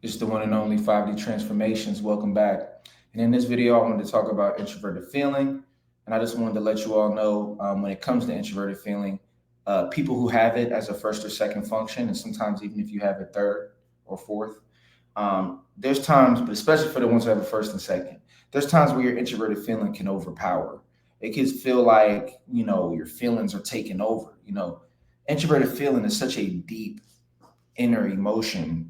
It's the one and only 5D Transformations. Welcome back. And in this video, I wanted to talk about introverted feeling. And I just wanted to let you all know when it comes to introverted feeling, people who have it as a first or second function, and sometimes even if you have a third or fourth, there's times, but especially for the ones who have a first and second, there's times where your introverted feeling can overpower. It can feel like, your feelings are taking over. Introverted feeling is such a deep inner emotion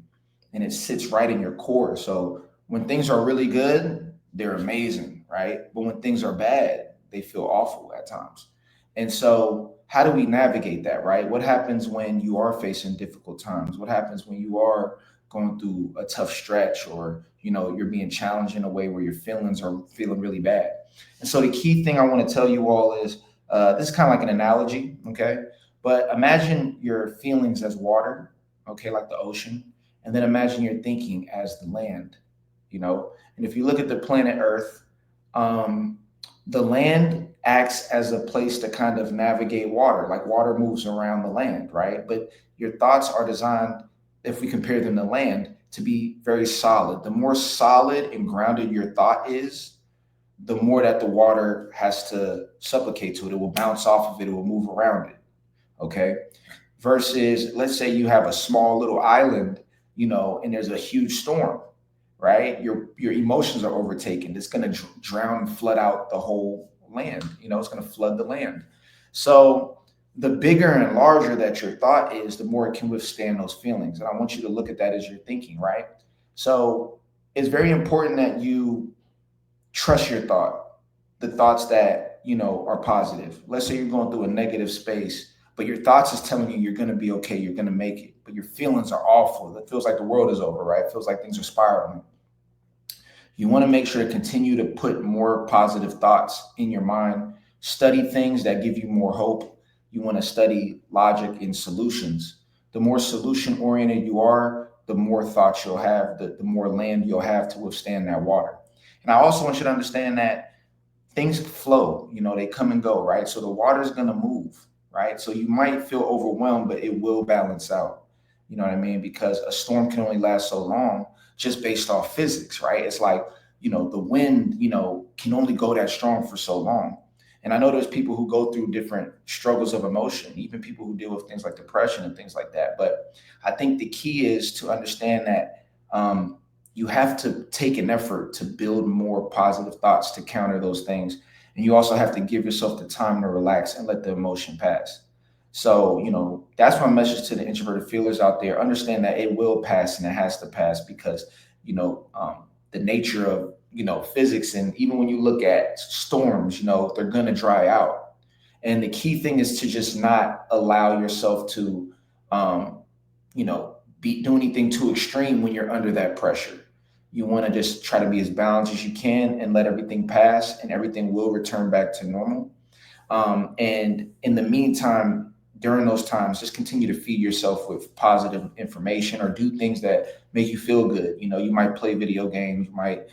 and it sits right in your core. So when things are really good, they're amazing, right? But when things are bad, they feel awful at times. And so, how do we navigate that, right? What happens when you are facing difficult times? What happens when you are going through a tough stretch or, you're being challenged in a way where your feelings are feeling really bad? And so, the key thing I want to tell you all is this is kind of like an analogy, okay? But imagine your feelings as water, okay, like the ocean, and then imagine your thinking as the land, and if you look at the planet Earth, um, the land acts as a place to kind of navigate water, like water moves around the land, right? But your thoughts are designed, if we compare them to land, to be very solid. The more solid and grounded your thought is, the more that the water has to supplicate to it. It will bounce off of it, it will move around it, okay? Versus, let's say you have a small little island, and there's a huge storm, right? Your emotions are overtaken. It's going to drown and flood out the whole land. It's going to flood the land. So the bigger and larger that your thought is, the more it can withstand those feelings. And I want you to look at that as you're thinking, right? So it's very important that you trust your thought, the thoughts that are positive. Let's say you're going through a negative space, but your thoughts is telling you you're going to be okay, you're going to make it, but your feelings are awful. It feels like the world is over, right? It feels like things are spiraling. You want to make sure to continue to put more positive thoughts in your mind. Study things that give you more hope. You want to study logic and solutions. The more solution oriented you are, the more thoughts you'll have, the more land you'll have to withstand that water. And I also want you to understand that things flow, they come and go, right? So the water is going to move, right? So you might feel overwhelmed, but it will balance out. You know what I mean? Because a storm can only last so long just based off physics, right? It's like, the wind, can only go that strong for so long. And I know there's people who go through different struggles of emotion, even people who deal with things like depression and things like that. But I think the key is to understand that you have to take an effort to build more positive thoughts to counter those things. And you also have to give yourself the time to relax and let the emotion pass. So, that's my message to the introverted feelers out there. Understand that it will pass and it has to pass because, the nature of, physics. And even when you look at storms, they're going to dry out. And the key thing is to just not allow yourself to, um, do anything too extreme when you're under that pressure. You want to just try to be as balanced as you can and let everything pass, and everything will return back to normal. And in the meantime, during those times, just continue to feed yourself with positive information or do things that make you feel good. You might play video games, you might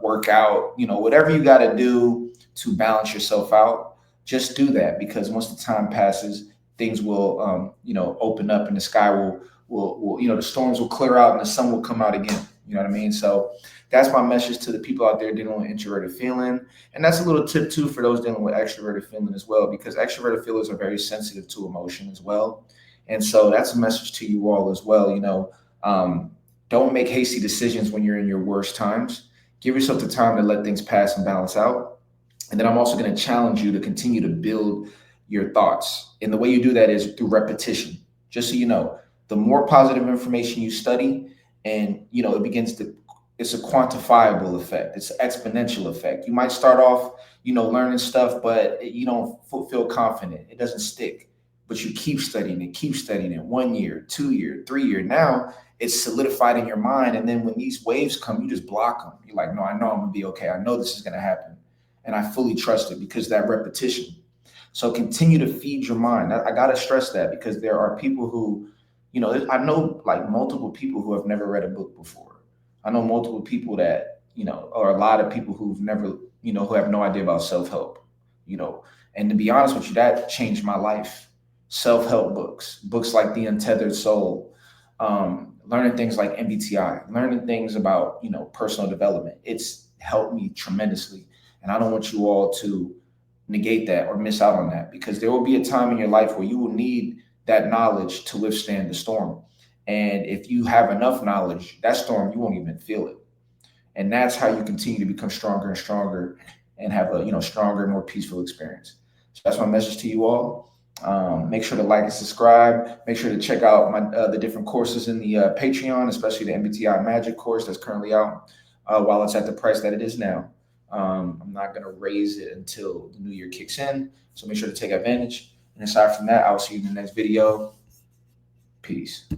work out, whatever you got to do to balance yourself out. Just do that because once the time passes, things will, open up and the sky will, the storms will clear out and the sun will come out again. You know what I mean? So that's my message to the people out there dealing with introverted feeling. And that's a little tip too for those dealing with extroverted feeling as well, because extroverted feelers are very sensitive to emotion as well. And so that's a message to you all as well. Don't make hasty decisions when you're in your worst times. Give yourself the time to let things pass and balance out. And then I'm also going to challenge you to continue to build your thoughts. And the way you do that is through repetition. Just so you know, the more positive information you study, and it begins to, it's a quantifiable effect, it's an exponential effect. You might start off learning stuff, but you don't feel confident, it doesn't stick, but you keep studying it 1 year, 2 year, 3 year. Now it's solidified in your mind, and then when these waves come, you just block them. You're like, no, I know I'm gonna be okay, I know this is gonna happen, and I fully trust it because that repetition. So continue to feed your mind. I gotta stress that because there are people who, I know like multiple people who have never read a book before. I know multiple people that, or a lot of people who've never, who have no idea about self help, and to be honest with you, that changed my life. Self help books, books like The Untethered Soul, learning things like MBTI, learning things about, personal development. It's helped me tremendously. And I don't want you all to negate that or miss out on that, because there will be a time in your life where you will need that knowledge to withstand the storm. And if you have enough knowledge, that storm, you won't even feel it. And that's how you continue to become stronger and stronger and have a stronger, more peaceful experience. So that's my message to you all. Make sure to like and subscribe. Make sure to check out the different courses in the Patreon, especially the MBTI Magic course that's currently out while it's at the price that it is now. I'm not going to raise it until the new year kicks in. So make sure to take advantage. And aside from that, I'll see you in the next video. Peace.